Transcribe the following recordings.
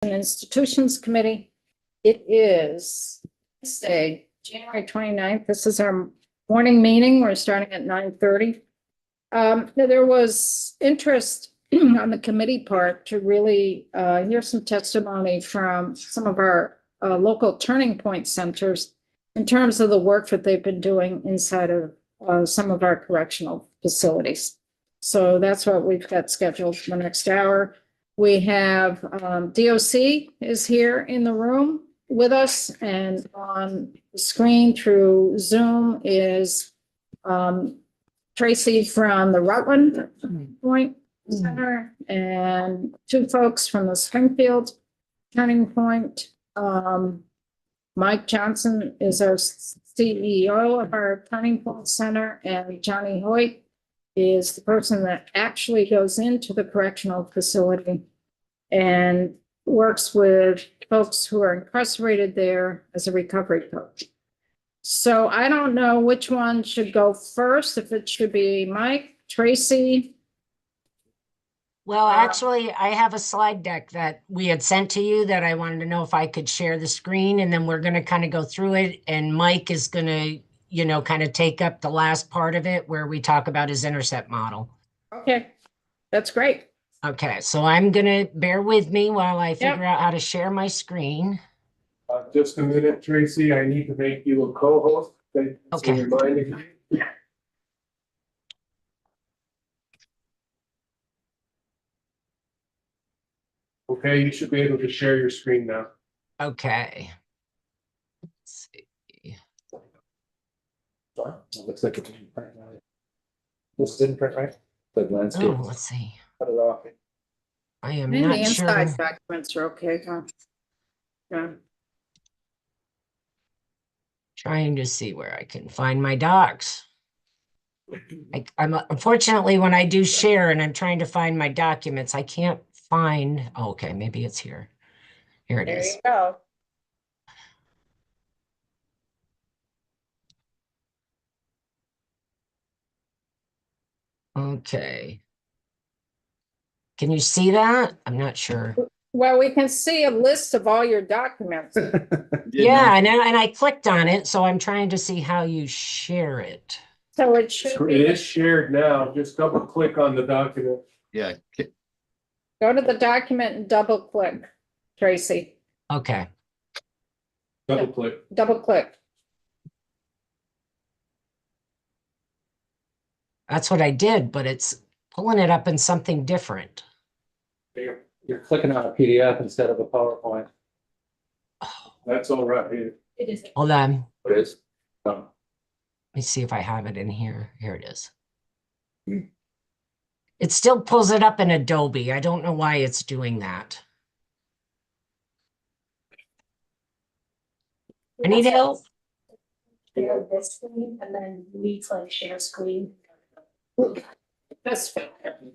and Institutions Committee. It is Wednesday, January 29th. This is our morning meeting. We're starting at 9:30. There was interest on the committee part to really hear some testimony from some of our local Turning Point centers in terms of the work that they've been doing inside of some of our correctional facilities. So that's what we've got scheduled for the next hour. We have DOC is here in the room with us, and on the screen through Zoom is Tracy from the Rutland Point Center and two folks from the Springfield Turning Point. Mike Johnson is our CEO of our Turning Point Center, and Johnny Hoyt is the person that actually goes into the correctional facility and works with folks who are incarcerated there as a recovery coach. So I don't know which one should go first, if it should be Mike, Tracy. Well, actually, I have a slide deck that we had sent to you that I wanted to know if I could share the screen, and then we're going to kind of go through it. And Mike is going to, kind of take up the last part of it where we talk about his intercept model. Okay, that's great. Okay, so I'm going to bear with me while I figure out how to share my screen. Just a minute, Tracy. I need to make you a co-host. Okay. Okay, you should be able to share your screen now. Okay. Let's see. Sorry, it looks like it didn't print right. This didn't print right? Like landscape. Oh, let's see. Cut it off. I am And the not sure. inside documents are okay, huh? Yeah. Trying to see where I can find my docs. I'm unfortunately, when I do share and I'm trying to find my documents, I can't find. Oh, okay, maybe it's here. Here it There is. you go. Okay. Can you see that? I'm not sure. Well, we can see a list of all your documents. Yeah, and I clicked on it, so I'm trying to see how you share it. So it should It be, is shared now. Just double click on the document. Yeah. go to the document and double click, Tracy, Okay. Double click. double click. That's what I did, but it's pulling it up in something different. There. You're clicking on a PDF instead of a PowerPoint. That's all right. Here. It is. Hold on. It is. Let me see if I have it in here. Here it is. It still pulls it up in Adobe. I don't know why it's doing that. I need help. Share this screen and then we click share screen. That's fair.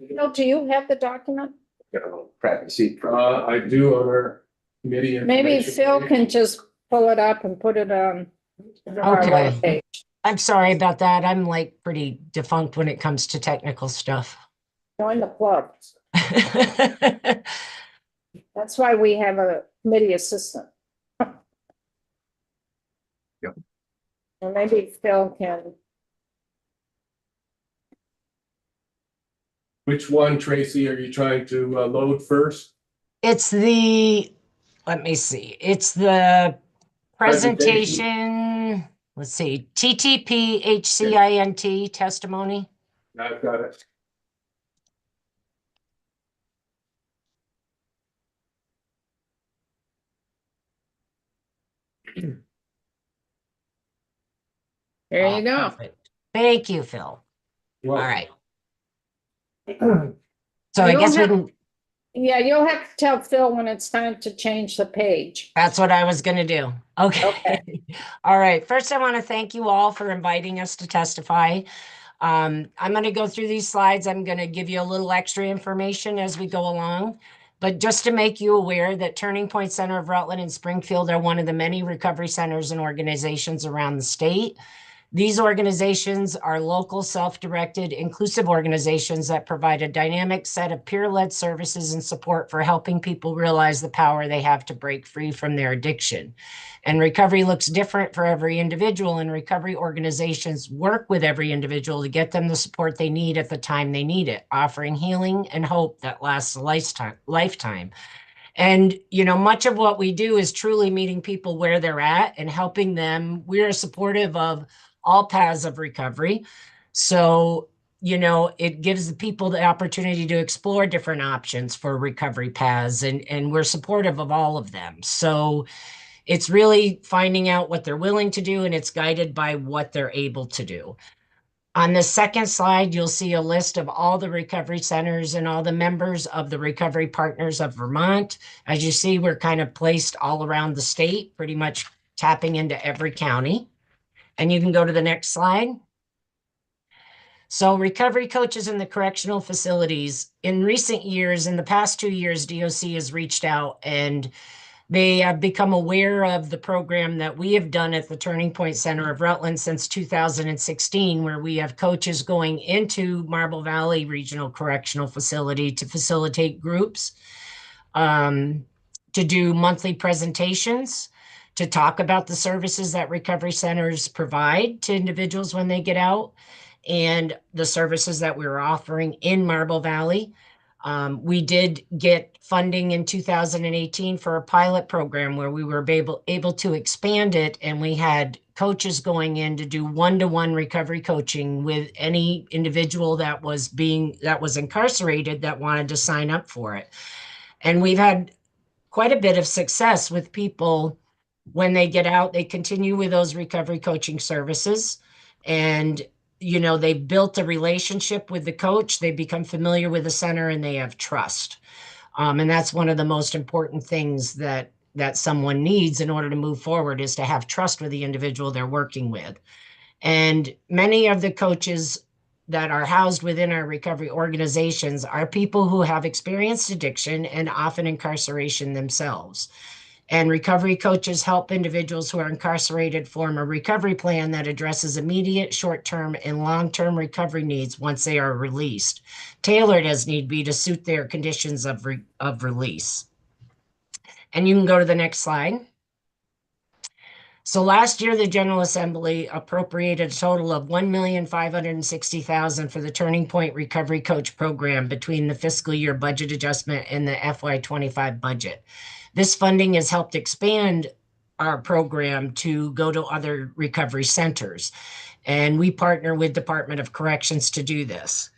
No, do you have the document? Got a little crappy seat. I do on our committee. Maybe information Phil page. can just pull it up and put it on our Okay. webpage. I'm sorry about that. I'm like pretty defunct when it comes to technical stuff. Join the club. That's why we have a committee assistant. Yep. And maybe Phil can. Which one, Tracy, are you trying to load first? It's the, let me see, it's the presentation, let's see, TTP HCINT testimony. I've got it. There you go. Perfect. Thank you, Phil. Well, All right. So I You guess we don't can, Yeah, you'll have to tell Phil when it's time to change the page. that's what I was going to do. Okay. Okay. All right. First, I want to thank you all for inviting us to testify. I'm going to go through these slides. I'm going to give you a little extra information as we go along. But just to make you aware that Turning Point Center of Rutland and Springfield are one of the many recovery centers and organizations around the state These organizations are local, self-directed, inclusive organizations that provide a dynamic set of peer-led services and support for helping people realize the power they have to break free from their addiction. And recovery looks different for every individual, and recovery organizations work with every individual to get them the support they need at the time they need it, offering healing and hope that lasts a lifetime. And, much of what we do is truly meeting people where they're at and helping them. We're supportive of all paths of recovery. So, it gives the people the opportunity to explore different options for recovery paths, and we're supportive of all of them. So it's really finding out what they're willing to do, and it's guided by what they're able to do. On the second slide, you'll see a list of all the recovery centers and all the members of the Recovery Partners of Vermont. As you see, we're kind of placed all around the state, pretty much tapping into every county. And you can go to the next slide. So recovery coaches in the correctional facilities. In recent years, in the past 2 years, DOC has reached out and they have become aware of the program that we have done at the Turning Point Center of Rutland since 2016, where we have coaches going into Marble Valley Regional Correctional Facility to facilitate groups, to do monthly presentations, to talk about the services that recovery centers provide to individuals when they get out, and the services that we're offering in Marble Valley. We did get funding in 2018 for a pilot program where we were able to expand it, and we had coaches going in to do one-to-one recovery coaching with any individual that was incarcerated that wanted to sign up for it. And we've had quite a bit of success with people. When they get out, they continue with those recovery coaching services, and they built a relationship with the coach, they become familiar with the center, and they have trust. And that's one of the most important things that someone needs in order to move forward, is to have trust with the individual they're working with. And many of the coaches that are housed within our recovery organizations are people who have experienced addiction and often incarceration themselves. And recovery coaches help individuals who are incarcerated form a recovery plan that addresses immediate, short-term, and long-term recovery needs once they are released, tailored as need be to suit their conditions of release. And you can go to the next slide. So last year, the General Assembly appropriated a total of $1,560,000 for the Turning Point Recovery Coach Program between the fiscal year budget adjustment and the FY25 budget. This funding has helped expand our program to go to other recovery centers. And we partner with Department of Corrections to do this.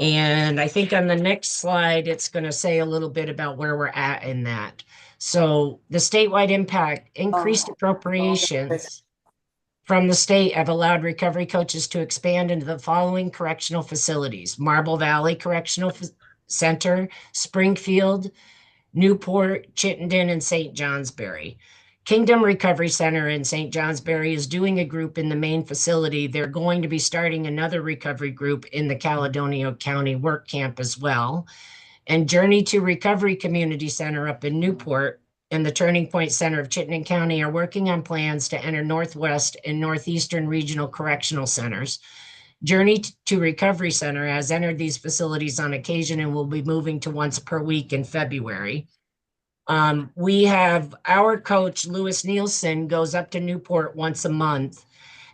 And I think on the next slide, it's going to say a little bit about where we're at in that. So the statewide impact, increased appropriations from the state have allowed recovery coaches to expand into the following correctional facilities: Marble Valley Correctional Center, Springfield, Newport, Chittenden, and St. Johnsbury. Kingdom Recovery Center in St. Johnsbury is doing a group in the main facility. They're going to be starting another recovery group in the Caledonia County Work Camp as well. And Journey to Recovery Community Center up in Newport and the Turning Point Center of Chittenden County are working on plans to enter Northwest and Northeastern Regional Correctional Centers. Journey to Recovery Center has entered these facilities on occasion and will be moving to once per week in February. We have our coach, Lewis Nielsen, goes up to Newport once a month,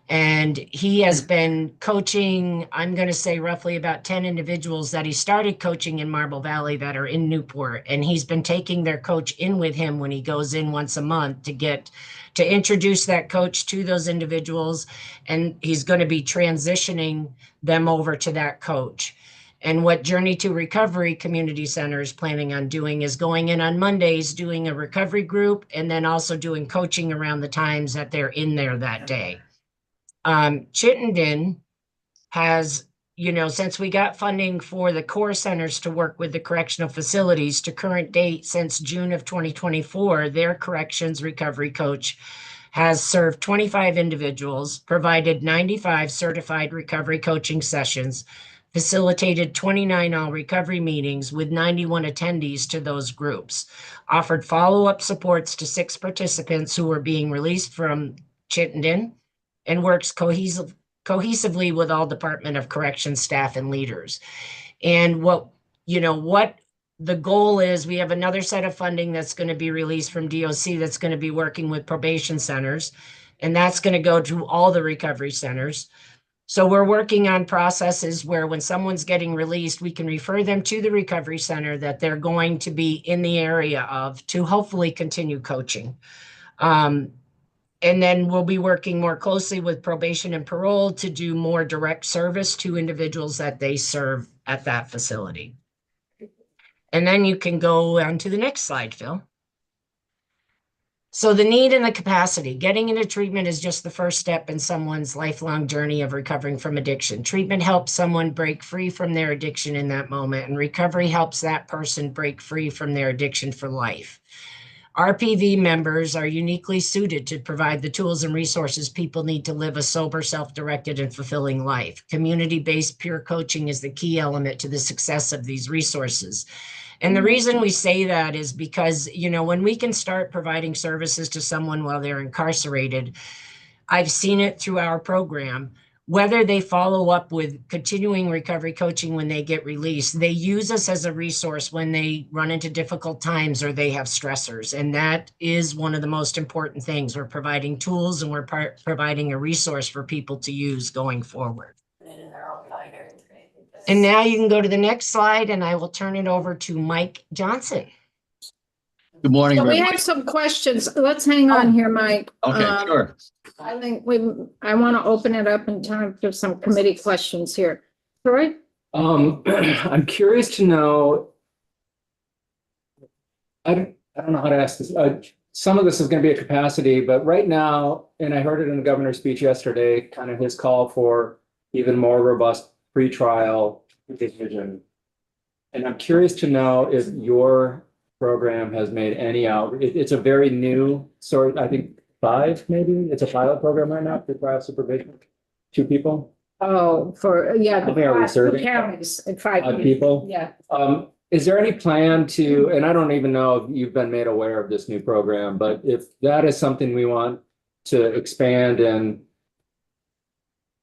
and he has been coaching, I'm going to say roughly about 10 individuals that he started coaching in Marble Valley that are in Newport. And he's been taking their coach in with him when he goes in once a month to introduce that coach to those individuals. And he's going to be transitioning them over to that coach. And what Journey to Recovery Community Center is planning on doing is going in on Mondays, doing a recovery group, and then also doing coaching around the times that they're in there that day. Chittenden has, since we got funding for the core centers to work with the correctional facilities to current date since June of 2024, their corrections recovery coach has served 25 individuals, provided 95 certified recovery coaching sessions, facilitated 29 all recovery meetings with 91 attendees to those groups, offered follow-up supports to 6 participants who were being released from Chittenden, and works cohesively with all Department of Corrections staff and leaders. And what the goal is, we have another set of funding that's going to be released from DOC that's going to be working with probation centers, and that's going to go to all the recovery centers. So we're working on processes where when someone's getting released, we can refer them to the recovery center that they're going to be in the area of to hopefully continue coaching. And then we'll be working more closely with probation and parole to do more direct service to individuals that they serve at that facility. And then you can go on to the next slide, Phil. So the need and the capacity. Getting into treatment is just the first step in someone's lifelong journey of recovering from addiction. Treatment helps someone break free from their addiction in that moment, and recovery helps that person break free from their addiction for life. RPV members are uniquely suited to provide the tools and resources people need to live a sober, self-directed, and fulfilling life. Community-based peer coaching is the key element to the success of these resources. And the reason we say that is because, when we can start providing services to someone while they're incarcerated, I've seen it through our program, whether they follow up with continuing recovery coaching when they get released, they use us as a resource when they run into difficult times or they have stressors. And that is one of the most important things. We're providing tools and we're providing a resource for people to use going forward. And now you can go to the next slide and I will turn it over to Mike Johnson. Good morning, So we everybody. have some questions. Let's hang on here, Mike. Okay, sure. I think I want to open it up in time for some committee questions here. Troy? I'm curious to know. I don't know how to ask this. Some of this is going to be a capacity, but right now, and I heard it in the governor's speech yesterday, kind of his call for even more robust pretrial division. And I'm curious to know if your program has made any out. It's a very new sort. I think 5 maybe. It's a pilot program right now for trial supervision. 2 people. Oh, How many are we serving? counties and 5 5 people. Yeah. Is there any plan to, and I don't even know if you've been made aware of this new program, but if that is something we want to expand and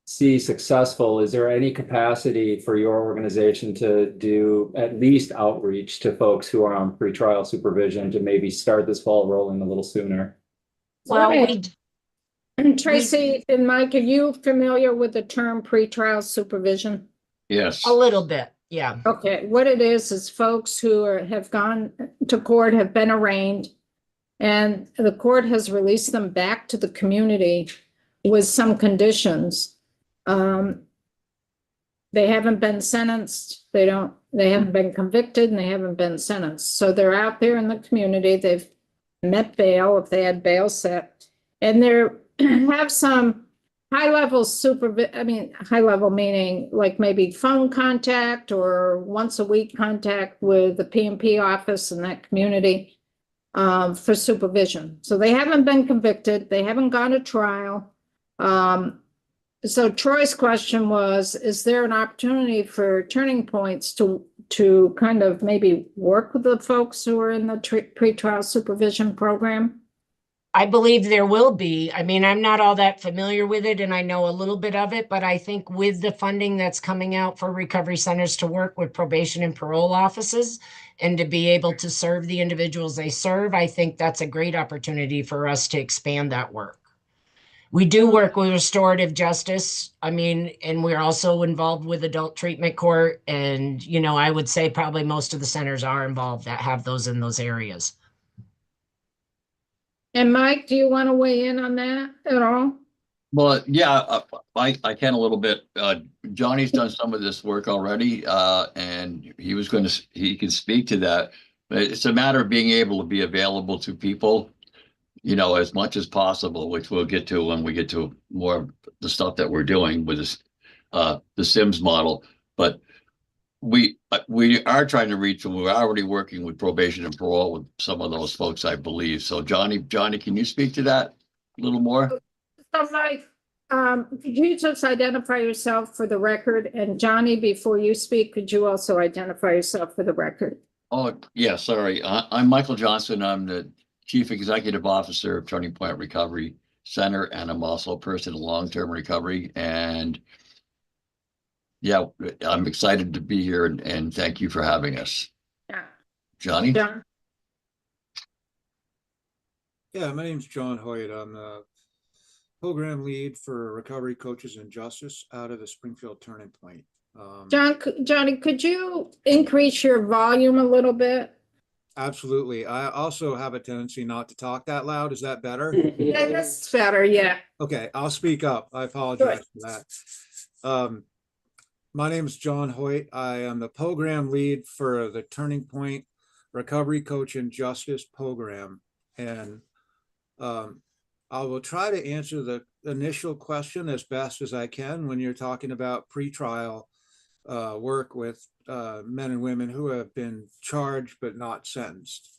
see successful, is there any capacity for your organization to do at least outreach to folks who are on pretrial supervision to maybe start this ball rolling a little sooner? Well, And Tracy and Mike, are you familiar with the term pretrial supervision? Yes. a little bit, yeah. Okay, what it is folks who have gone to court, have been arraigned, and the court has released them back to the community with some conditions. They haven't been sentenced, they haven't been convicted, and they haven't been sentenced. So they're out there in the community, they've met bail, if they had bail set, and they're have some high-level high-level meaning like maybe phone contact or once a week contact with the P&P office in that community for supervision. So they haven't been convicted, they haven't gone to trial. So Troy's question was, is there an opportunity for Turning Points to kind of maybe work with the folks who are in the pretrial supervision program? I believe there will be. I mean, I'm not all that familiar with it and I know a little bit of it, but I think with the funding that's coming out for recovery centers to work with probation and parole offices and to be able to serve the individuals they serve, I think that's a great opportunity for us to expand that work. We do work with restorative justice. I mean, and we're also involved with adult treatment court. And, I would say probably most of the centers are involved that have those in those areas. And Mike, do you want to weigh in on that at all? Well, yeah, I can a little bit. Johnny's done some of this work already, and he can speak to that. But it's a matter of being able to be available to people, as much as possible, which we'll get to when we get to more of the stuff that we're doing with this, the Sims model. But we are trying to reach them. We're already working with probation and parole with some of those folks, I believe. So Johnny, can you speak to that a little more? So Mike, could you just identify yourself for the record? And Johnny, before you speak, could you also identify yourself for the record? Oh, yeah, sorry. I'm Michael Johnson. I'm the Chief Executive Officer of Turning Point Recovery center, and I'm also a person in long-term recovery. And yeah, I'm excited to be here and thank you for having us. Yeah. Johnny? John? Yeah, my name's John Hoyt. I'm the program lead for Recovery Coaches and Justice out of the Springfield Turning Point. Johnny, could you increase your volume a little bit? Absolutely. I also have a tendency not to talk that loud. Is that better? Yeah, that's better, yeah. Okay, I'll speak up. I apologize for that. My name is John Hoyt. I am the program lead for the Turning Point Recovery Coach and Justice program. And I will try to answer the initial question as best as I can when you're talking about pretrial work with men and women who have been charged but not sentenced.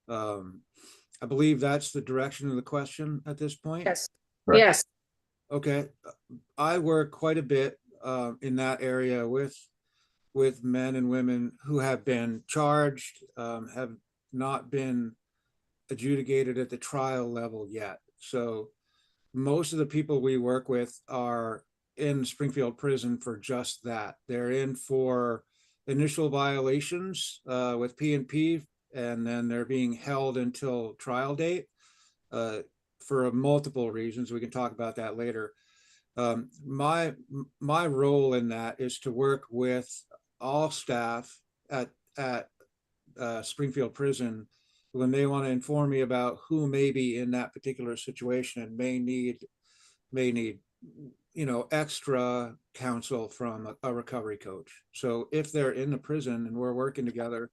I believe that's the direction of the question at this point. Yes. Correct. Yes. Okay, I work quite a bit in that area with men and women who have been charged, have not been adjudicated at the trial level yet. So most of the people we work with are in Springfield Prison for just that. They're in for initial violations with P&P, and then they're being held until trial date for multiple reasons. We can talk about that later. My role in that is to work with all staff at Springfield Prison when they want to inform me about who may be in that particular situation and may need extra counsel from a recovery coach. So if they're in the prison and we're working together,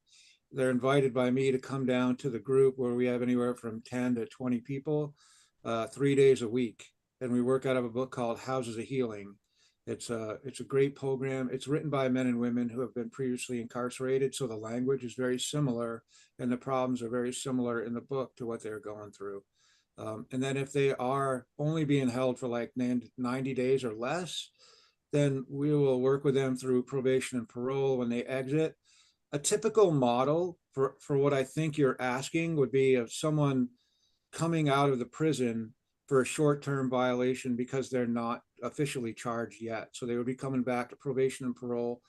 they're invited by me to come down to the group where we have anywhere from 10 to 20 people 3 days a week. And we work out of a book called Houses of Healing. It's a great program. It's written by men and women who have been previously incarcerated. So the language is very similar and the problems are very similar in the book to what they're going through. And then if they are only being held for like 90 days or less, then we will work with them through probation and parole when they exit. A typical model for what I think you're asking would be of someone coming out of the prison for a short-term violation because they're not officially charged yet. So they would be coming back to probation and parole.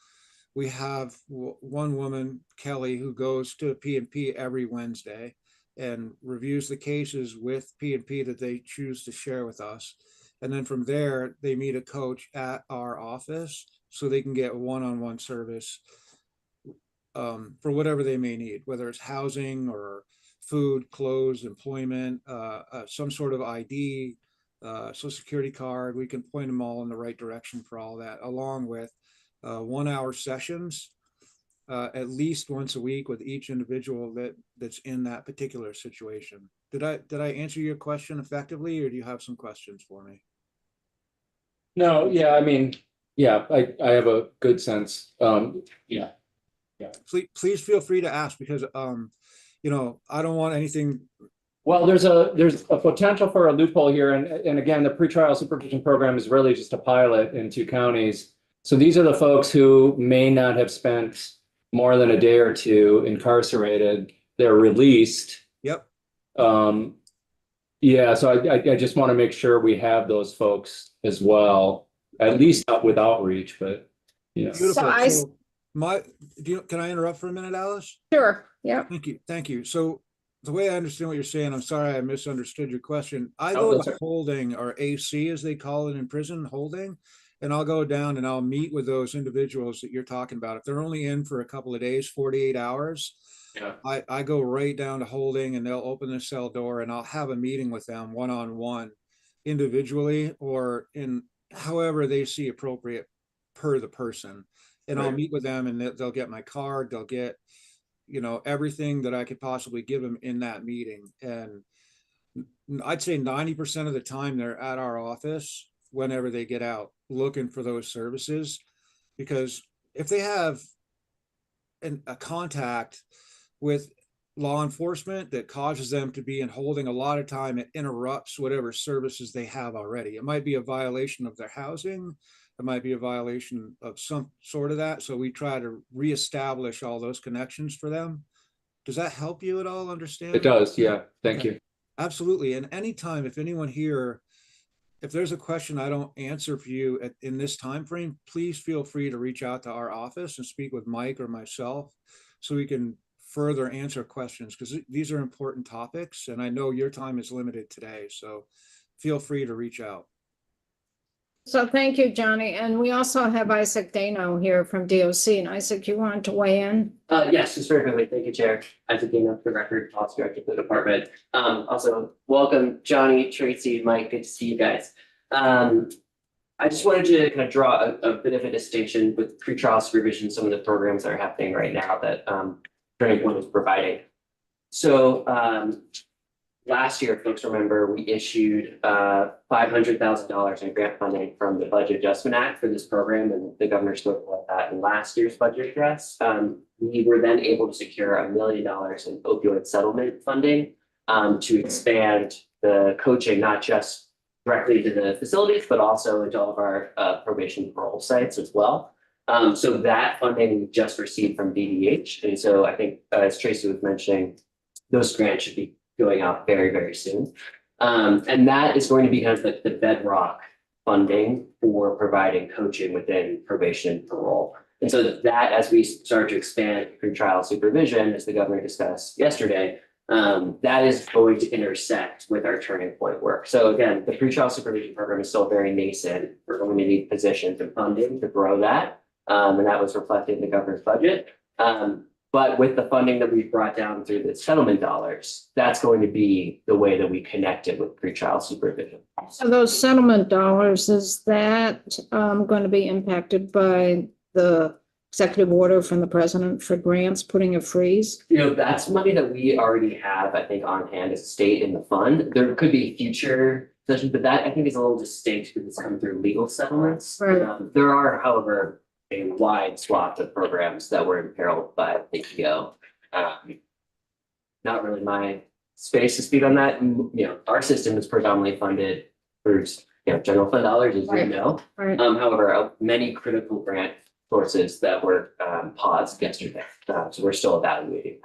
We have one woman, Kelly, who goes to P&P every Wednesday and reviews the cases with P&P that they choose to share with us. And then from there, they meet a coach at our office so they can get one-on-one service for whatever they may need, whether it's housing or food, clothes, employment, some sort of ID, social security card. We can point them all in the right direction for all that, along with 1 hour sessions at least once a week with each individual that's in that particular situation. Did I answer your question effectively, or do you have some questions for me? No, yeah, I mean, yeah, I have a good sense. Yeah. Please feel free to ask, because I don't want anything. Well, there's a potential for a loophole here, and again, the pretrial supervision program is really just a pilot in 2 counties. So these are the folks who may not have spent more than a day or two incarcerated. They're released. Yep. Yeah, so I just want to make sure we have those folks as well, at least not with outreach, but Beautiful. So Can I interrupt for a minute, Alice? Sure, yeah. Thank you. So the way I understand what you're saying, I'm sorry I misunderstood your question. I Oh, go that's to right. holding, or AC as they call it in prison, holding, and I'll go down and I'll meet with those individuals that you're talking about. If they're only in for a couple of days, 48 hours, Yeah. I go right down to holding, and they'll open the cell door and I'll have a meeting with them one-on-one, individually, or in however they see appropriate per the person. And I'll Right. meet with them, and they'll get my card, they'll get everything that I could possibly give them in that meeting. And I'd say 90% of the time they're at our office whenever they get out looking for those services, because if they have a contact with law enforcement that causes them to be in holding, a lot of time it interrupts whatever services they have already. It might be a violation of their housing. It might be a violation of some sort of that. So we try to reestablish all those connections for them. Does that help you at all understand? It does, yeah, thank Okay. you. Absolutely. And anytime, if anyone here if there's a question I don't answer for you in this time frame, please feel free to reach out to our office and speak with Mike or myself so we can further answer questions, because these are important topics and I know your time is limited today. So feel free to reach out. So thank you, Johnny. And we also have Isaac Dano here from DOC. And Isaac, you wanted to weigh in? Yes, just very quickly. Thank you, Chair. Isaac Dano, the record policy director for the department. Also welcome Johnny, Tracy, Mike. Good to see you guys. I just wanted to kind of draw a bit of a distinction with pretrial supervision, some of the programs that are happening right now that Turning Point is providing. So last year, folks remember, we issued $500,000 in grant funding from the Budget Adjustment Act for this program, and the governor spoke about that in last year's budget address. We were then able to secure $1 million in opioid settlement funding to expand the coaching, not just directly to the facilities, but also into all of our probation parole sites as well. So that funding we just received from BDH. And so I think, as Tracy was mentioning, those grants should be going out very, very soon. And that is going to be kind of the bedrock funding for providing coaching within probation and parole. And so that, as we start to expand pretrial supervision, as the governor discussed yesterday, that is going to intersect with our Turning Point work. So again, the pretrial supervision program is still very nascent. We're going to need positions and funding to grow that. And that was reflected in the governor's budget. But with the funding that we've brought down through the settlement dollars, that's going to be the way that we connect it with pretrial supervision. So those settlement dollars, is that going to be impacted by the executive order from the president for grants, putting a freeze? You know, that's money that we already have, I think, on hand as a state in the fund. There could be future sessions, but that I think is a little distinct because it's coming through legal settlements. Right. There are, however, a wide swath of programs that were imperiled by the EO. Not really my space to speak on that. You know, our system is predominantly funded through, general fund dollars, as Right. you know. Right. However, many critical grant sources that were paused yesterday, so we're still evaluating.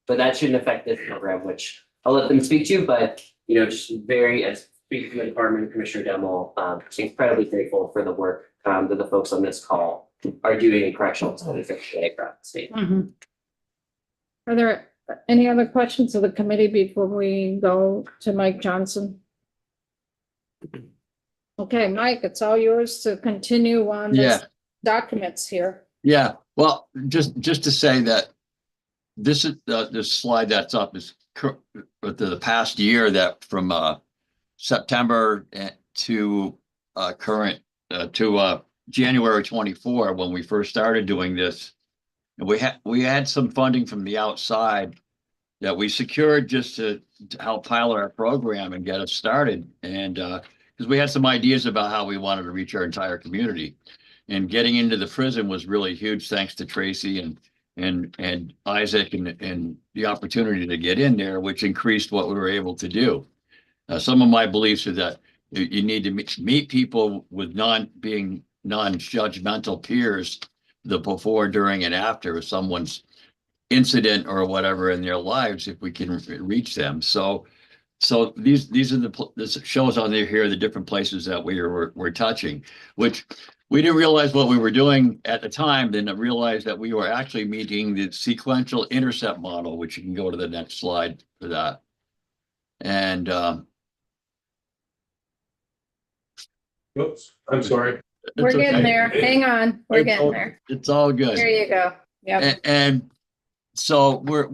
But that shouldn't affect this program, which I'll let them speak to, but just as speaking to the department, Commissioner Demmel, incredibly grateful for the work that the folks on this call are doing in correctional facilities across the state. Mhm. Are there any other questions of the committee before we go to Mike Johnson? Okay, Mike, it's all yours to continue on Yeah. this documents here. Yeah, well, just to say that this is this slide that's up is the past year, that from September to current to January 24, when we first started doing this. And we had some funding from the outside that we secured just to help pilot our program and get us started. And because we had some ideas about how we wanted to reach our entire community. And getting into the prison was really huge, thanks to Tracy and Isaac and the opportunity to get in there, which increased what we were able to do. Some of my beliefs are that you need to meet people with non-judgmental peers, the before, during, and after someone's incident or whatever in their lives, if we can reach them. So these are this shows on there here, the different places that we're touching, which we didn't realize what we were doing at the time, then realized that we were actually meeting the sequential intercept model, which you can go to the next slide for that. And Oops, I'm sorry. We're it's getting okay. there. Hang on, we're getting there. It's all good. There you go. Yep. And so we're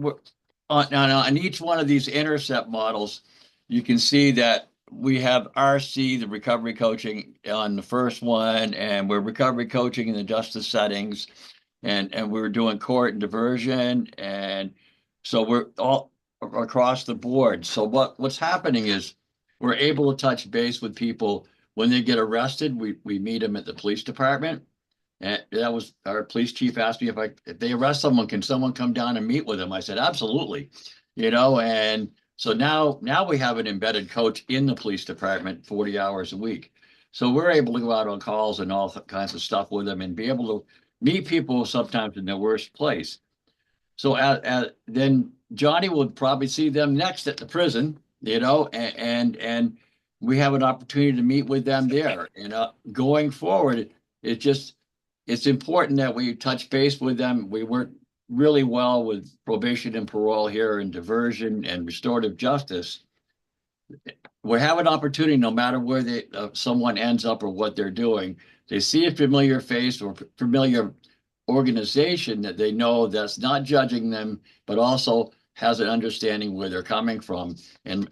on each one of these intercept models, you can see that we have RC, the recovery coaching, on the first one, and we're recovery coaching in the justice settings, and we're doing court and diversion, and so we're all across the board. So what's happening is we're able to touch base with people when they get arrested. We meet them at the police department. And that was, our police chief asked me if they arrest someone, can someone come down and meet with them? I said, absolutely. And so now we have an embedded coach in the police department 40 hours a week. So we're able to go out on calls and all kinds of stuff with them and be able to meet people sometimes in their worst place. So then Johnny would probably see them next at the prison, and we have an opportunity to meet with them there. And going forward, it's important that we touch base with them. We work really well with probation and parole here, and diversion and restorative justice. We have an opportunity, no matter where someone ends up or what they're doing, they see a familiar face or familiar organization that they know that's not judging them, but also has an understanding where they're coming from, and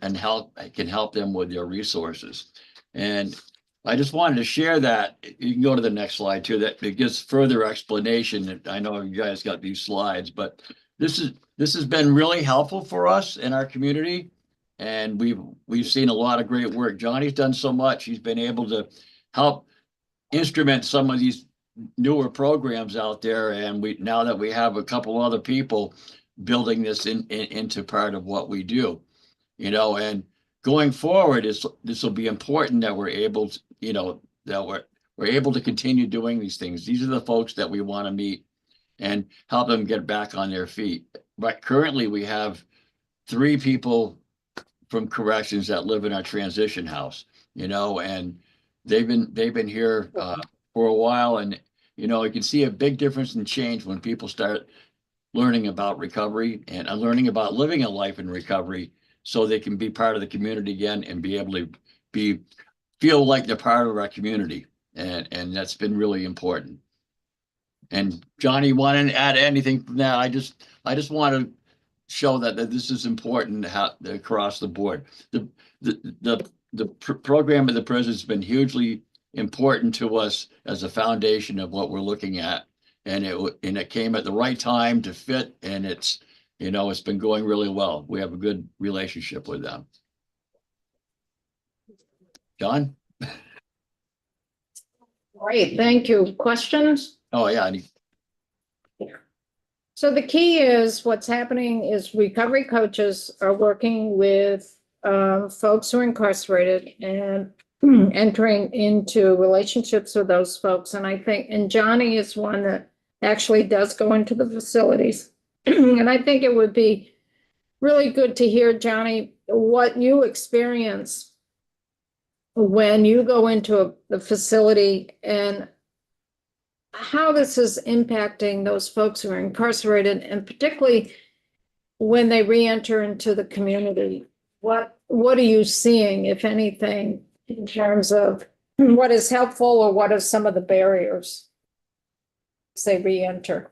can help them with their resources. And I just wanted to share that. You can go to the next slide too, that it gives further explanation. I know you guys got these slides, but this has been really helpful for us in our community. And we've seen a lot of great work. Johnny's done so much. He's been able to help instrument some of these newer programs out there. And now that we have a couple other people building this into part of what we do, and going forward, this will be important that we're able to, that we're able to continue doing these things. These are the folks that we want to meet and help them get back on their feet. But currently we have 3 people from corrections that live in our transition house, and they've been here for a while, and you can see a big difference in change when people start learning about recovery and learning about living a life in recovery, so they can be part of the community again and be able to feel like they're part of our community, and that's been really important. And Johnny, want to add anything from that? I just want to show that this is important across the board. The program of the prison has been hugely important to us as a foundation of what we're looking at, and it came at the right time to fit, and it's been going really well. We have a good relationship with them. John? Great, thank you. Questions? Oh, yeah. So the key is what's happening is recovery coaches are working with folks who are incarcerated and entering into relationships with those folks. And I think, and Johnny is one that actually does go into the facilities. And I think it would be really good to hear, Johnny, what you experience when you go into the facility and how this is impacting those folks who are incarcerated, and particularly when they re-enter into the community. What are you seeing, if anything, in terms of what is helpful or what are some of the barriers as they re-enter?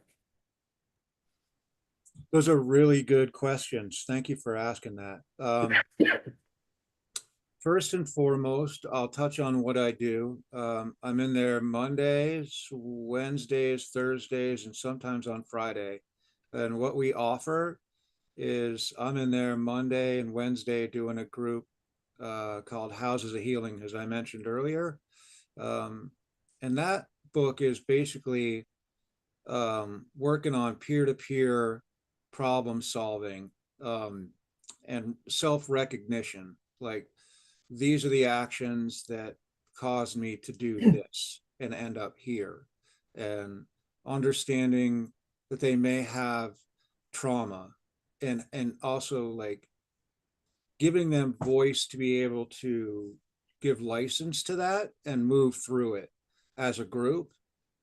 Those are really good questions. Thank you for asking that. First and foremost, I'll touch on what I do. I'm in there Mondays, Wednesdays, Thursdays, and sometimes on Friday. And what we offer is I'm in there Monday and Wednesday doing a group called Houses of Healing, as I mentioned earlier. And that book is basically working on peer-to-peer problem solving and self-recognition. Like, these are the actions that caused me to do this and end up here, and understanding that they may have trauma, and also like giving them voice to be able to give license to that and move through it as a group,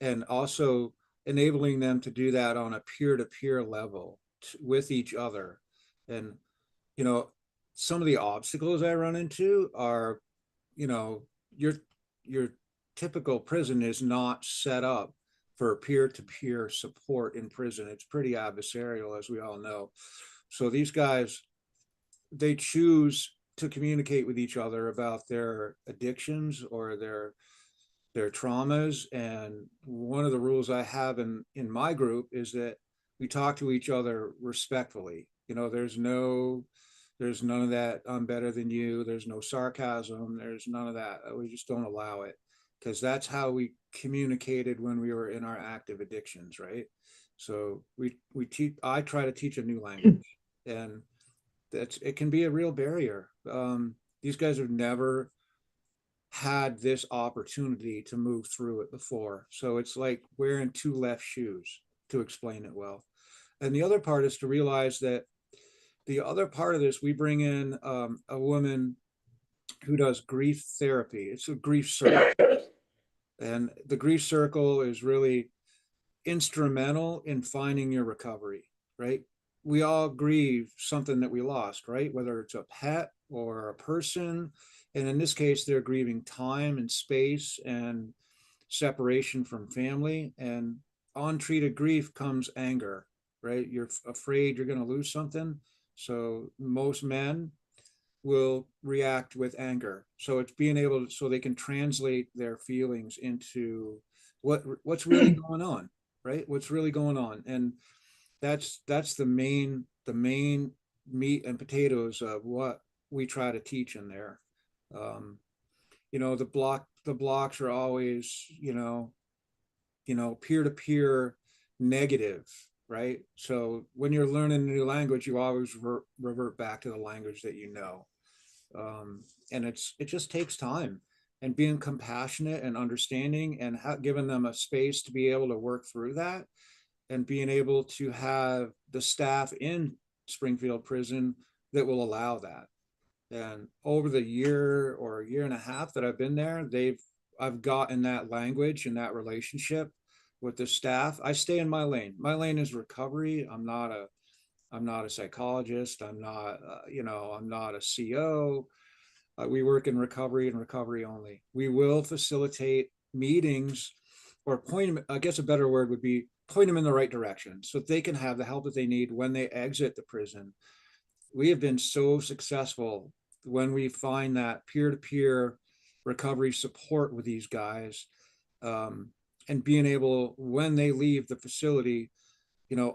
and also enabling them to do that on a peer-to-peer level with each other. And some of the obstacles I run into are, your typical prison is not set up for peer-to-peer support in prison. It's pretty adversarial, as we all know. So these guys, they choose to communicate with each other about their addictions or their traumas. And one of the rules I have in my group is that we talk to each other respectfully. There's none of that, I'm better than you. There's no sarcasm. There's none of that. We just don't allow it, because that's how we communicated when we were in our active addictions, right? So I try to teach a new language, and it can be a real barrier. These guys have never had this opportunity to move through it before. So it's like wearing 2 left shoes, to explain it well. And the other part is to realize that the other part of this, we bring in a woman who does grief therapy. It's a grief circle. And the grief circle is really instrumental in finding your recovery, right? We all grieve something that we lost, right? Whether it's a pet or a person. And in this case, they're grieving time and space and separation from family. And untreated grief comes anger, right? You're afraid you're going to lose something. So most men will react with anger. So it's being able to, so they can translate their feelings into what's really going on, right? What's really going on. And that's the main meat and potatoes of what we try to teach in there. You know, the blocks are always, peer-to-peer negative, right? So when you're learning a new language, you always revert back to the language that you know. And it just takes time, and being compassionate and understanding and giving them a space to be able to work through that, and being able to have the staff in Springfield Prison that will allow that. And over the year or a year and a half that I've been there, I've gotten that language and that relationship with the staff. I stay in my lane. My lane is recovery. I'm not a psychologist. I'm not, I'm not a CO. We work in recovery and recovery only. We will facilitate meetings, or point them, I guess a better word would be point them in the right direction so that they can have the help that they need when they exit the prison. We have been so successful when we find that peer-to-peer recovery support with these guys, and being able, when they leave the facility,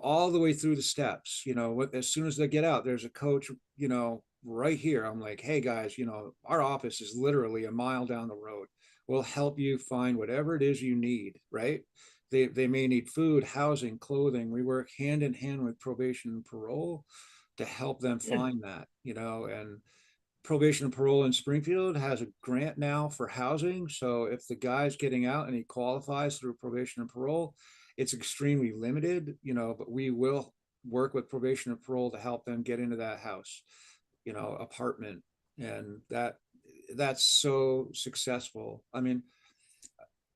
all the way through the steps, as soon as they get out, there's a coach, right here. I'm like, hey guys, our office is literally a mile down the road. We'll help you find whatever it is you need, right? They may need food, housing, clothing. We work hand in hand with probation and parole to help them find that, and probation and parole in Springfield has a grant now for housing. So if the guy's getting out and he qualifies through probation and parole, it's extremely limited, but we will work with probation and parole to help them get into that house, apartment. And that's so successful. I mean,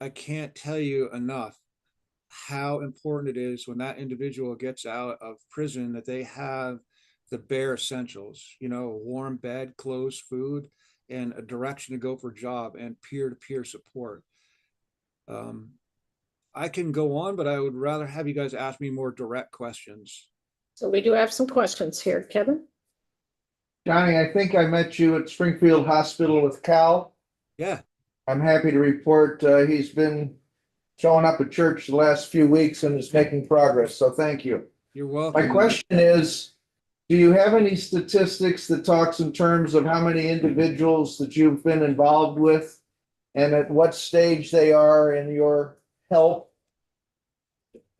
I can't tell you enough how important it is when that individual gets out of prison that they have the bare essentials, a warm bed, clothes, food, and a direction to go for a job, and peer-to-peer support. I can go on, but I would rather have you guys ask me more direct questions. So we do have some questions here. Kevin? Johnny, I think I met you at Springfield Hospital with Cal. Yeah. I'm happy to report he's been showing up at church the last few weeks and is making progress. So thank you. You're welcome. My question is, do you have any statistics that talks in terms of how many individuals that you've been involved with and at what stage they are in your help?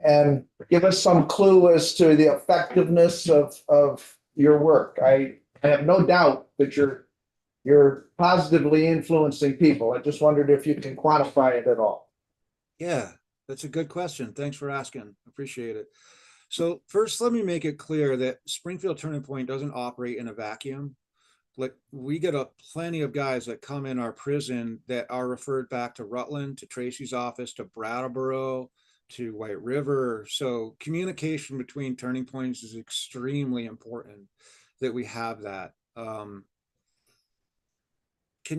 And give us some clue as to the effectiveness of your work. I have no doubt that you're positively influencing people. I just wondered if you can quantify it at all. Yeah, that's a good question. Thanks for asking. Appreciate it. So first, let me make it clear that Springfield Turning Point doesn't operate in a vacuum. Like, we get plenty of guys that come in our prison that are referred back to Rutland, to Tracy's office, to Brattleboro, to White River. So communication between turning points is extremely important that we have that. Can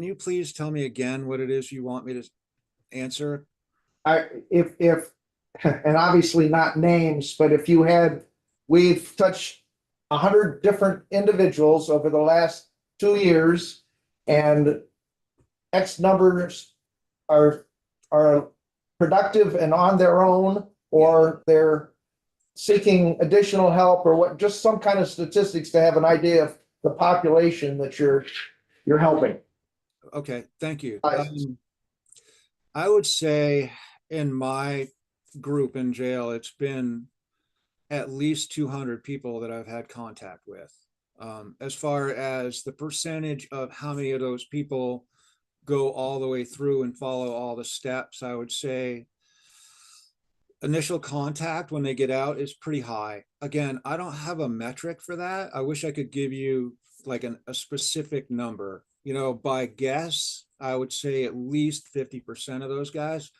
you please tell me again what it is you want me to answer? And obviously not names, but if you had, we've touched 100 different individuals over the last 2 years, and X numbers are productive and on their own, or they're seeking additional help, or what, just some kind of statistics to have an idea of the population that you're helping. Okay, thank you. I would say in my group in jail, it's been at least 200 people that I've had contact with. As far as the percentage of how many of those people go all the way through and follow all the steps, I would say initial contact when they get out is pretty high. Again, I don't have a metric for that. I wish I could give you like a specific number, you know, by guess, I would say at least 50% of those guys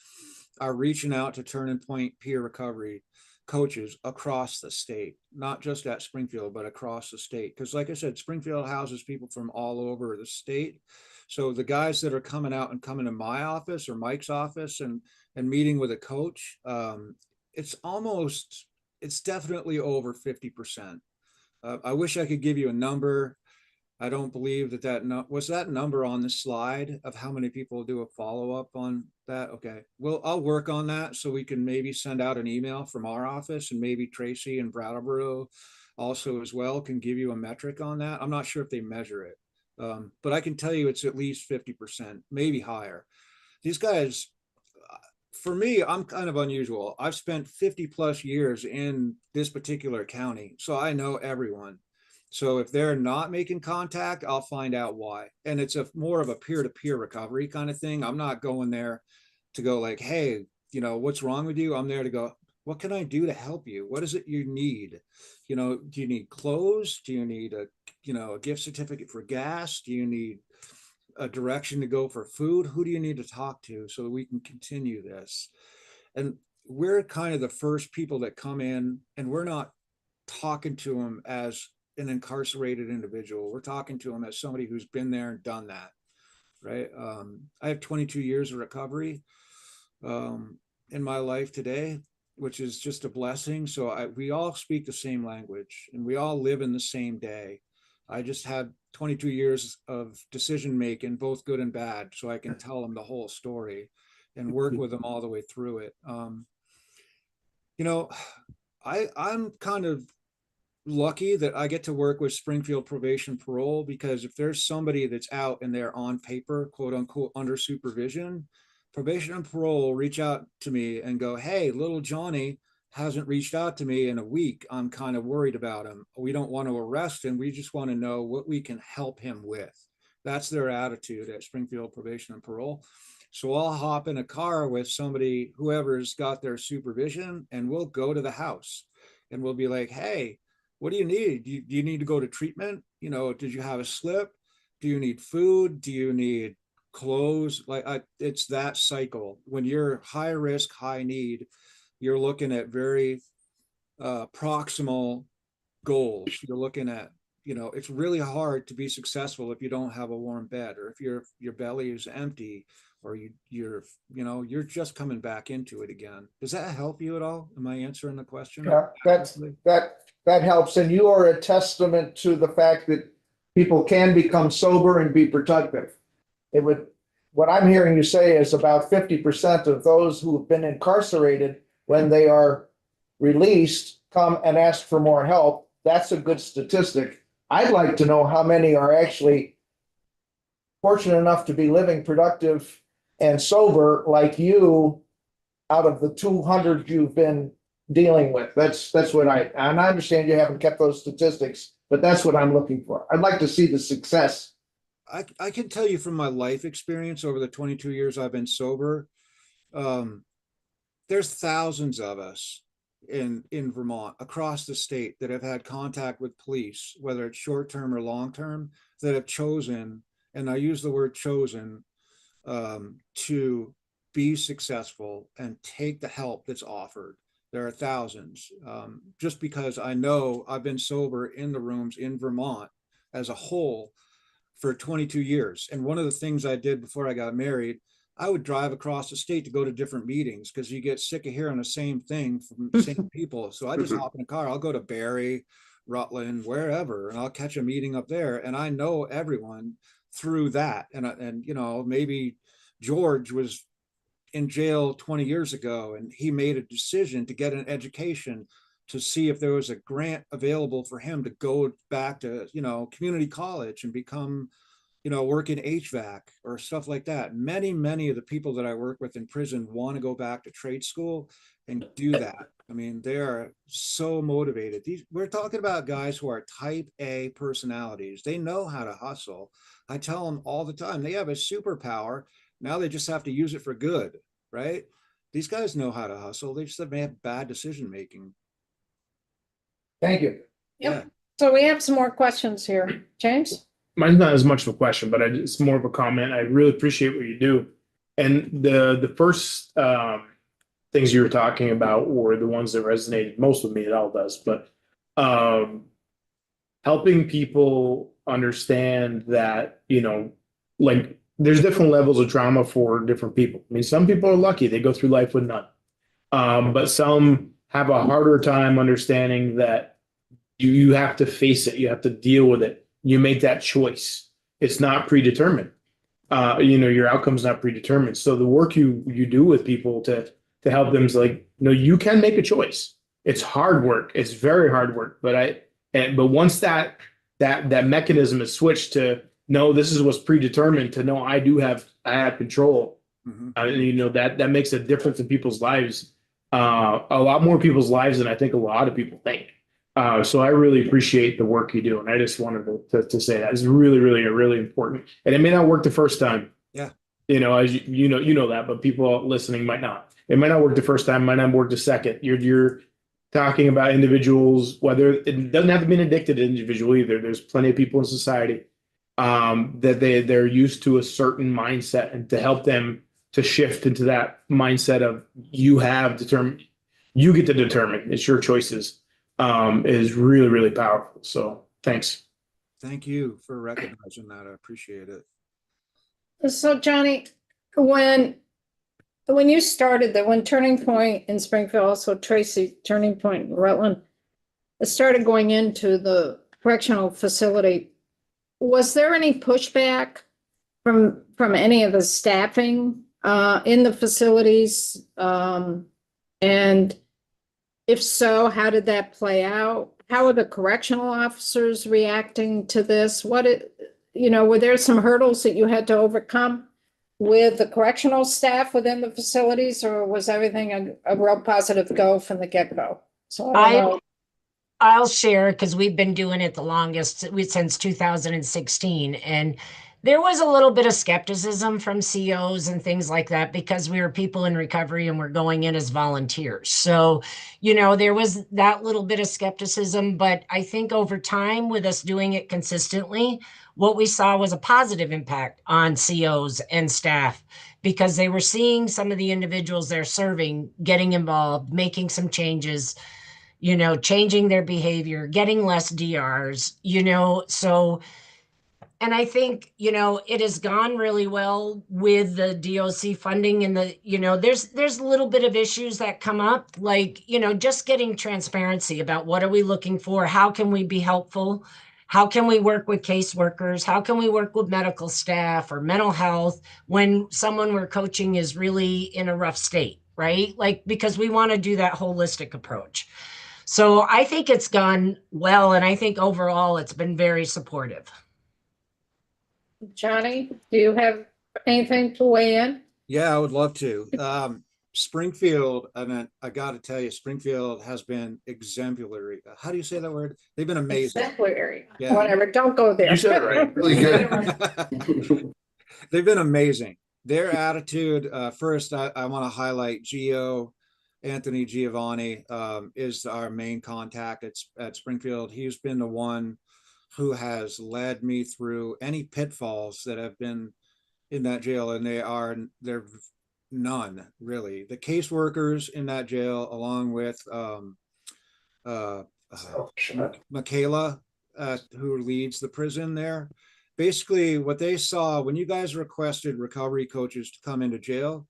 are reaching out to Turning Point peer recovery coaches across the state, not just at Springfield, but across the state. Because like I said, Springfield houses people from all over the state. So the guys that are coming out and coming to my office or Mike's office and meeting with a coach, it's definitely over 50%. I wish I could give you a number. I don't believe was that number on the slide of how many people do a follow-up on that? Okay, well, I'll work on that so we can maybe send out an email from our office, and maybe Tracy and Brattleboro also as well can give you a metric on that. I'm not sure if they measure it, but I can tell you it's at least 50%, maybe higher. These guys, for me, I'm kind of unusual. I've spent 50 plus years in this particular county, so I know everyone. So if they're not making contact, I'll find out why. And it's more of a peer-to-peer recovery kind of thing. I'm not going there to go like, hey, you know, what's wrong with you? I'm there to go, what can I do to help you? What is it you need? You know, do you need clothes? Do you need a gift certificate for gas? Do you need a direction to go for food? Who do you need to talk to so that we can continue this? And we're kind of the first people that come in, and we're not talking to them as an incarcerated individual. We're talking to them as somebody who's been there and done that, right? I have 22 years of recovery in my life today, which is just a blessing. So we all speak the same language, and we all live in the same day. I just had 22 years of decision making, both good and bad, so I can tell them the whole story and work with them all the way through it. You know, I'm kind of lucky that I get to work with Springfield Probation Parole, because if there's somebody that's out and they're on paper, quote unquote, under supervision, Probation and Parole reach out to me and go, hey, little Johnny hasn't reached out to me in a week. I'm kind of worried about him. We don't want to arrest him. We just want to know what we can help him with. That's their attitude at Springfield Probation and Parole. So I'll hop in a car with somebody, whoever's got their supervision, and we'll go to the house and we'll be like, hey, what do you need? Do you need to go to treatment? You know, did you have a slip? Do you need food? Do you need clothes? It's that cycle. When you're high risk, high need, you're looking at very proximal goals. You're looking at, you know, it's really hard to be successful if you don't have a warm bed, or if your belly is empty, or you're just coming back into it again. Does that help you at all? Am I answering the question? Yeah, that helps. And you are a testament to the fact that people can become sober and be productive. What I'm hearing you say is about 50% of those who have been incarcerated, when they are released, come and ask for more help. That's a good statistic. I'd like to know how many are actually fortunate enough to be living productive and sober like you out of the 200 you've been dealing with. That's what and I understand you haven't kept those statistics, but that's what I'm looking for. I'd like to see the success. I can tell you from my life experience over the 22 years I've been sober, there's thousands of us in Vermont, across the state, that have had contact with police, whether it's short-term or long-term, that have chosen, and I use the word chosen, to be successful and take the help that's offered. There are thousands. Just because I know I've been sober in the rooms in Vermont as a whole for 22 years. And one of the things I did before I got married, I would drive across the state to go to different meetings, because you get sick of hearing the same thing from the same people. So I just hop in a car. I'll go to Barrie, Rutland, wherever, and I'll catch a meeting up there. And I know everyone through that. And you know, maybe George was in jail 20 years ago, and he made a decision to get an education to see if there was a grant available for him to go back to, you know, community college and become, you know, work in HVAC or stuff like that. Many of the people that I work with in prison want to go back to trade school and do that. I mean, they are so motivated. We're talking about guys who are type A personalities. They know how to hustle. I tell them all the time, they have a superpower. Now they just have to use it for good, right? These guys know how to hustle. They just have bad decision making. Thank you. Yep. So we have some more questions here. James? Mine's not as much of a question, but it's more of a comment. I really appreciate what you do. And the first things you were talking about were the ones that resonated most with me. It all does, but helping people understand that, you know, like there's different levels of trauma for different people. I mean, some people are lucky, they go through life with none. But some have a harder time understanding that you have to face it, you have to deal with it. You make that choice. It's not predetermined. You know, your outcome's not predetermined. So the work you do with people to help them is like, no, you can make a choice. It's hard work. It's very hard work. But once that mechanism is switched to no, this is what's predetermined, to know I have control. You know, that makes a difference in people's lives, a lot more people's lives than I think a lot of people think. So I really appreciate the work you do, and I just wanted to say that it's really, really, really important. And it may not work the first time. Yeah. You know, as you know that, but people listening might not. It might not work the first time, might not work the second. You're talking about individuals, whether it doesn't have to be an addicted individual either. There's plenty of people in society that they're used to a certain mindset, and to help them to shift into that mindset of you get to determine, it's your choices, is really, really powerful. So thanks. Thank you for recognizing that. I appreciate it. So Johnny, when you started when Turning Point in Springfield, also Tracy, Turning Point in Rutland, started going into the correctional facility, was there any pushback from any of the staffing in the facilities? And if so, how did that play out? How are the correctional officers reacting to this? Were there some hurdles that you had to overcome with the correctional staff within the facilities, or was everything a real positive go from the get-go? So I don't know. I'll share, because we've been doing it the longest since 2016. And there was a little bit of skepticism from COs and things like that, because we were people in recovery and we're going in as volunteers. So, there was that little bit of skepticism. But I think over time, with us doing it consistently, what we saw was a positive impact on COs and staff, because they were seeing some of the individuals they're serving getting involved, making some changes, changing their behavior, getting less DRs, so, and I think, it has gone really well with the DOC funding, and there's a little bit of issues that come up, like, just getting transparency about what are we looking for? How can we be helpful? How can we work with caseworkers? How can we work with medical staff or mental health when someone we're coaching is really in a rough state, right? Like, because we want to do that holistic approach. So I think it's gone well, and I think overall it's been very supportive. Johnny, do you have anything to weigh in? Yeah, I would love to. Springfield, I got to tell you, Springfield has been exemplary. How do you say that word? They've been amazing. Exemplary. Yeah. Whatever, don't go there. You said it right. Really good. They've been amazing. Their attitude, first, I want to highlight Anthony Giovanni is our main contact at Springfield. He's been the one who has led me through any pitfalls that have been in that jail, and they're none, really. The caseworkers in that jail, along with Michaela, who leads the prison there, basically what they saw when you guys requested recovery coaches to come into jail,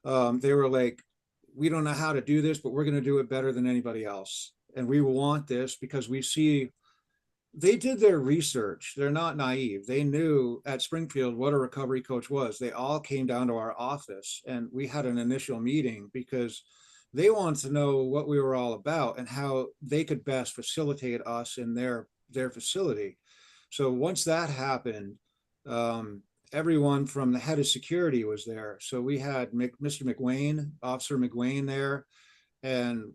they were like, we don't know how to do this, but we're going to do it better than anybody else. And we want this because we see they did their research. They're not naive. They knew at Springfield what a recovery coach was. They all came down to our office, and we had an initial meeting because they wanted to know what we were all about and how they could best facilitate us in their facility. So once that happened, everyone from the head of security was there. So we had Mr. McWayne, Officer McWayne there. And,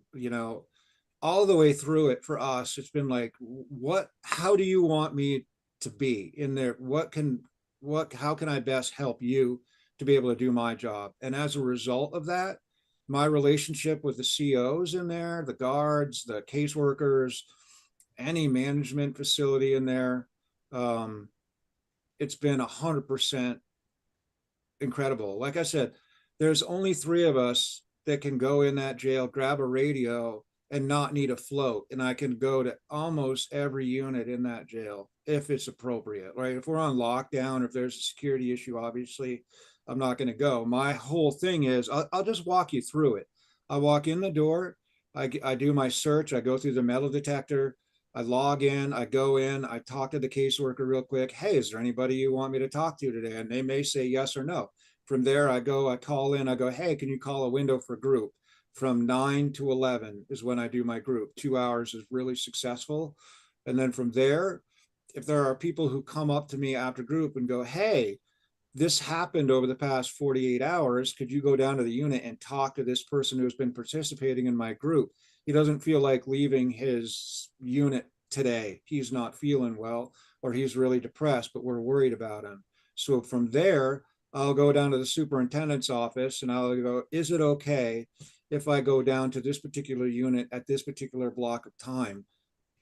all the way through it for us, it's been like, how do you want me to be in there? How can I best help you to be able to do my job? And as a result of that, my relationship with the COs in there, the guards, the caseworkers, any management facility in there. It's been 100% incredible. Like I said, there's only 3 of us that can go in that jail, grab a radio, and not need a float. And I can go to almost every unit in that jail if it's appropriate, right? If we're on lockdown, if there's a security issue, obviously, I'm not going to go. My whole thing is I'll just walk you through it. I walk in the door, I do my search, I go through the metal detector, I log in, I go in, I talk to the caseworker real quick. Hey, is there anybody you want me to talk to today? And they may say yes or no. From there, I call in, I go, hey, can you call a window for group? From 9 to 11 is when I do my group. 2 hours is really successful. And then from there, if there are people who come up to me after group and go, hey, this happened over the past 48 hours. Could you go down to the unit and talk to this person who's been participating in my group? He doesn't feel like leaving his unit today. He's not feeling well, or he's really depressed, but we're worried about him. So from there, I'll go down to the superintendent's office and I'll go, is it okay if I go down to this particular unit at this particular block of time?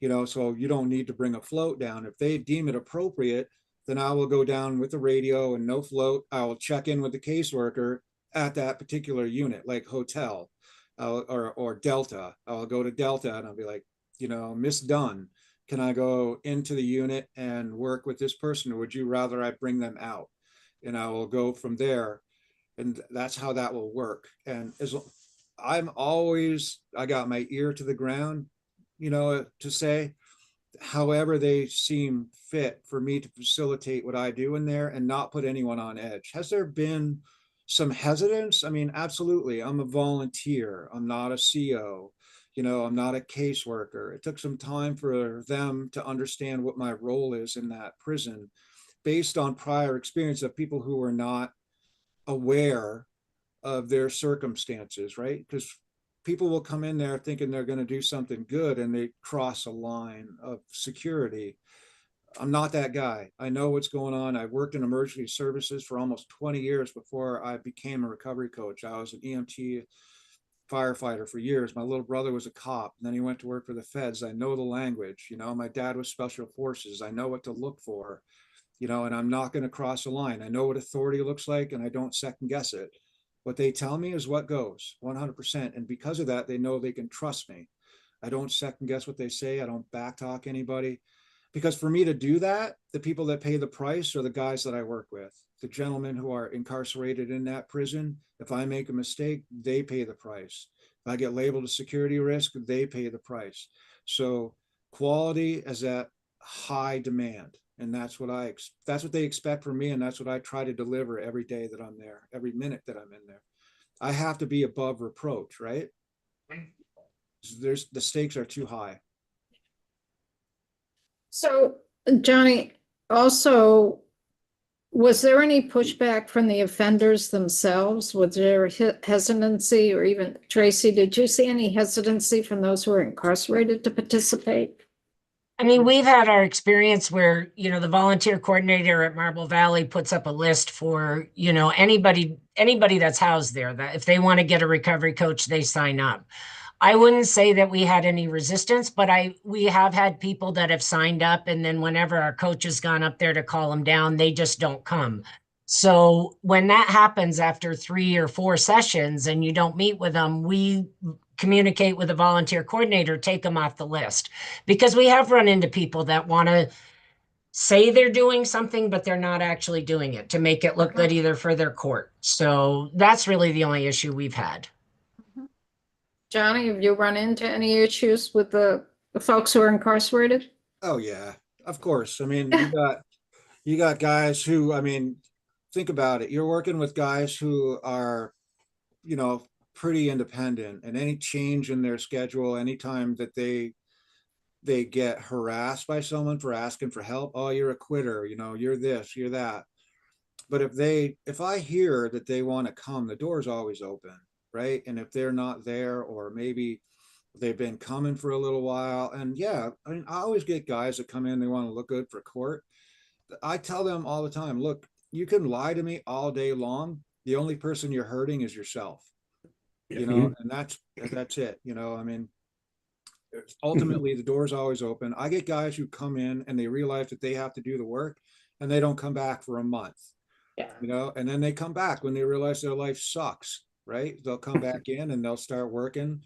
You know, so you don't need to bring a float down. If they deem it appropriate, then I will go down with the radio and no float. I will check in with the caseworker at that particular unit, like hotel or Delta. I'll go to Delta and I'll be like, you know, Miss Dunn, can I go into the unit and work with this person, or would you rather I bring them out? And I will go from there. And that's how that will work. And as I got my ear to the ground, you know, to say, however they seem fit for me to facilitate what I do in there and not put anyone on edge. Has there been some hesitance? I mean, absolutely. I'm a volunteer. I'm not a CO. You know, I'm not a caseworker. It took some time for them to understand what my role is in that prison based on prior experience of people who were not aware of their circumstances, right? Because people will come in there thinking they're going to do something good and they cross a line of security. I'm not that guy. I know what's going on. I worked in emergency services for almost 20 years before I became a recovery coach. I was an EMT firefighter for years. My little brother was a cop, and then he went to work for the feds. I know the language. You know, my dad was special forces. I know what to look for, you know, and I'm not going to cross a line. I know what authority looks like, and I don't second guess it. What they tell me is what goes 100%. And because of that, they know they can trust me. I don't second guess what they say. I don't backtalk anybody. Because for me to do that, the people that pay the price are the guys that I work with, the gentlemen who are incarcerated in that prison. If I make a mistake, they pay the price. If I get labeled a security risk, they pay the price. So quality is at high demand. And that's what they expect from me. And that's what I try to deliver every day that I'm there, every minute that I'm in there. I have to be above reproach, right? The stakes are too high. So, Johnny, also, was there any pushback from the offenders themselves? Was there hesitancy, or even Tracy, did you see any hesitancy from those who are incarcerated to participate? I mean, we've had our experience where, you know, the volunteer coordinator at Marble Valley puts up a list for, you know, anybody that's housed there, that if they want to get a recovery coach, they sign up. I wouldn't say that we had any resistance, but we have had people that have signed up, and then whenever our coach has gone up there to call them down, they just don't come. So when that happens after 3 or 4 sessions and you don't meet with them, we communicate with a volunteer coordinator, take them off the list, because we have run into people that want to say they're doing something, but they're not actually doing it to make it look good either for their court. So that's really the only issue we've had. Johnny, have you run into any issues with the folks who are incarcerated? Oh yeah, of course. I mean, you got guys who, I mean, think about it. You're working with guys who are, you know, pretty independent, and any change in their schedule, anytime that they get harassed by someone for asking for help, oh, you're a quitter, you know, you're this, you're that. But if I hear that they want to come, the door's always open, right? And if they're not there, or maybe they've been coming for a little while, and yeah, I mean, I always get guys that come in, they want to look good for court. I tell them all the time, look, you can lie to me all day long. The only person you're hurting is yourself. You know, and that's it. You know, I mean, ultimately the door's always open. I get guys who come in and they realize that they have to do the work and they don't come back for a month. Yeah. You know, and then they come back when they realize their life sucks, right? They'll come back in and they'll start working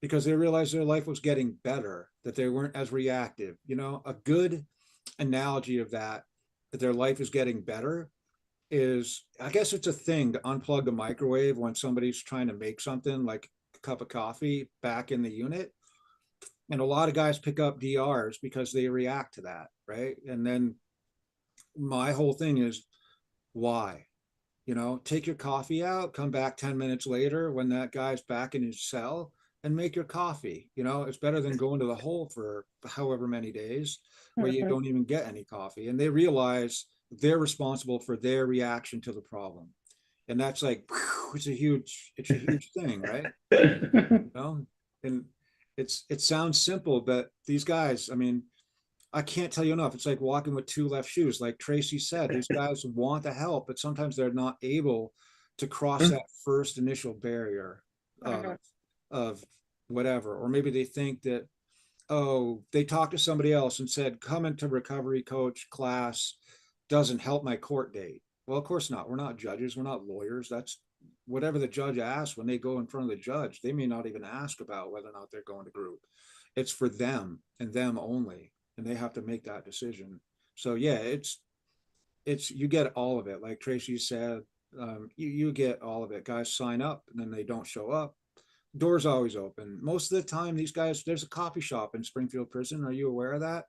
because they realize their life was getting better, that they weren't as reactive. You know, a good analogy of that their life is getting better is, I guess it's a thing to unplug the microwave when somebody's trying to make something like a cup of coffee back in the unit. And a lot of guys pick up DRs because they react to that, right? And then my whole thing is, why? You know, take your coffee out, come back 10 minutes later when that guy's back in his cell and make your coffee. You know, it's better than going to the hole for however many days where you don't even get any coffee. And they realize they're responsible for their reaction to the problem. And that's like, it's a huge thing, right? You know, and it sounds simple, but these guys, I mean, I can't tell you enough. It's like walking with two left shoes. Like Tracy said, these guys want to help, but sometimes they're not able to cross that first initial barrier of whatever. Or maybe they think that, oh, they talked to somebody else and said, come into recovery coach class doesn't help my court date. Well, of course not. We're not judges. We're not lawyers. That's whatever the judge asks when they go in front of the judge. They may not even ask about whether or not they're going to group. It's for them and them only. And they have to make that decision. So yeah, it's you get all of it. Like Tracy said, you get all of it. Guys sign up and then they don't show up. Doors always open. Most of the time, these guys, there's a coffee shop in Springfield Prison. Are you aware of that?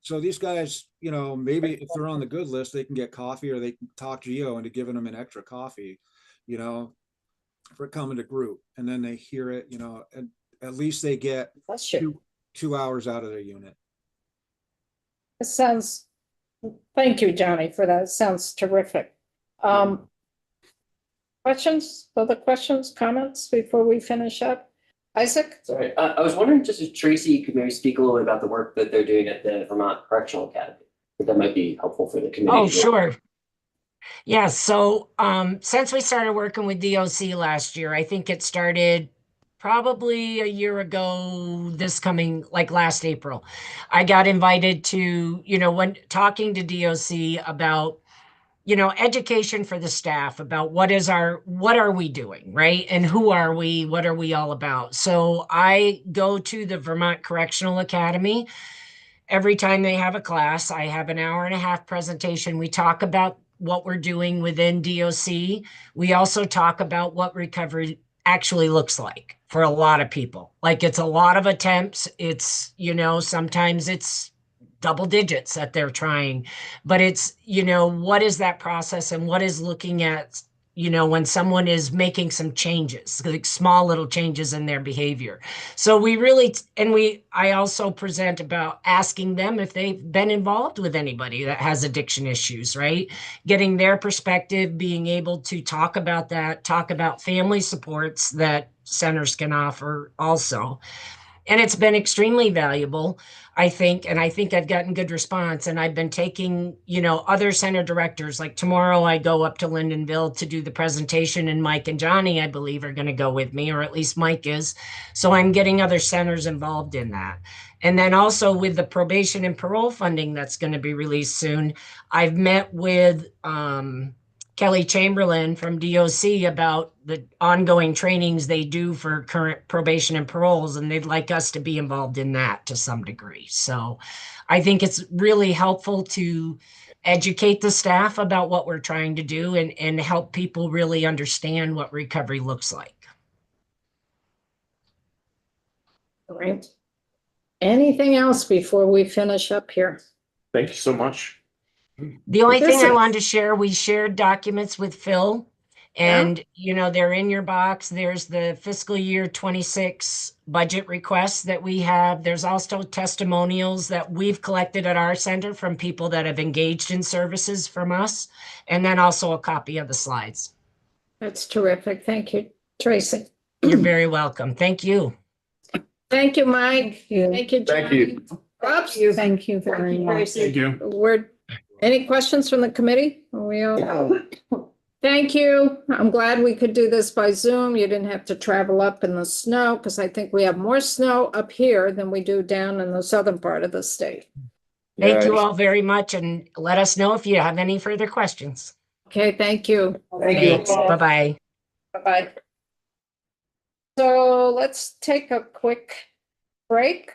So these guys, you know, maybe if they're on the good list, they can get coffee or they can talk Geo into giving them an extra coffee, you know, for coming to group. And then they hear it, you know, and at least they get 2 hours out of their unit. It sounds, thank you, Johnny, for that. It sounds terrific. Questions, other questions, comments before we finish up? Isaac? Sorry, I was wondering just if Tracy could maybe speak a little bit about the work that they're doing at the Vermont Correctional Academy. That might be helpful for the committee. Oh, sure. Yeah, so since we started working with DOC last year, I think it started probably a year ago, this coming, like last April, I got invited to, you know, when talking to DOC about, you know, education for the staff about what are we doing, right? And who are we? What are we all about? So I go to the Vermont Correctional Academy. Every time they have a class, I have an hour-and-a-half presentation. We talk about what we're doing within DOC. We also talk about what recovery actually looks like for a lot of people. Like, it's a lot of attempts. It's, you know, sometimes it's double digits that they're trying, but it's, you know, what is that process and what is looking at, you know, when someone is making some changes, like small little changes in their behavior. So we really, I also present about asking them if they've been involved with anybody that has addiction issues, right? Getting their perspective, being able to talk about that, talk about family supports that centers can offer also. And it's been extremely valuable, I think, and I think I've gotten good response. And I've been taking, you know, other center directors, like tomorrow I go up to Lyndonville to do the presentation, and Mike and Johnny, I believe, are going to go with me, or at least Mike is. So I'm getting other centers involved in that. And then also with the probation and parole funding that's going to be released soon, I've met with Kelly Chamberlain from DOC about the ongoing trainings they do for current probation and paroles, and they'd like us to be involved in that to some degree. So I think it's really helpful to educate the staff about what we're trying to do and help people really understand what recovery looks like. All right. Anything else before we finish up here? Thank you so much. The only thing I Listen. wanted to share, we shared documents with Phil, and you know, they're in your box. There's the fiscal year 26 budget requests that we have. There's also testimonials that we've collected at our center from people that have engaged in services from us, and then also a copy of the slides. That's terrific. Thank you, Tracy. You're very welcome. Thank you. Thank you, Mike. Thank you, Thank Johnny. you. Oops. Thank you very much. Thank you. Any questions from the committee? Thank you. I'm glad we could do this by Zoom. You didn't have to travel up in the snow because I think we have more snow up here than we do down in the southern part of the state. Thank you Yeah. all very much and let us know if you have any further questions. Okay, thank you. Thank you. Thanks. Bye-bye. Bye-bye. So let's take a quick break.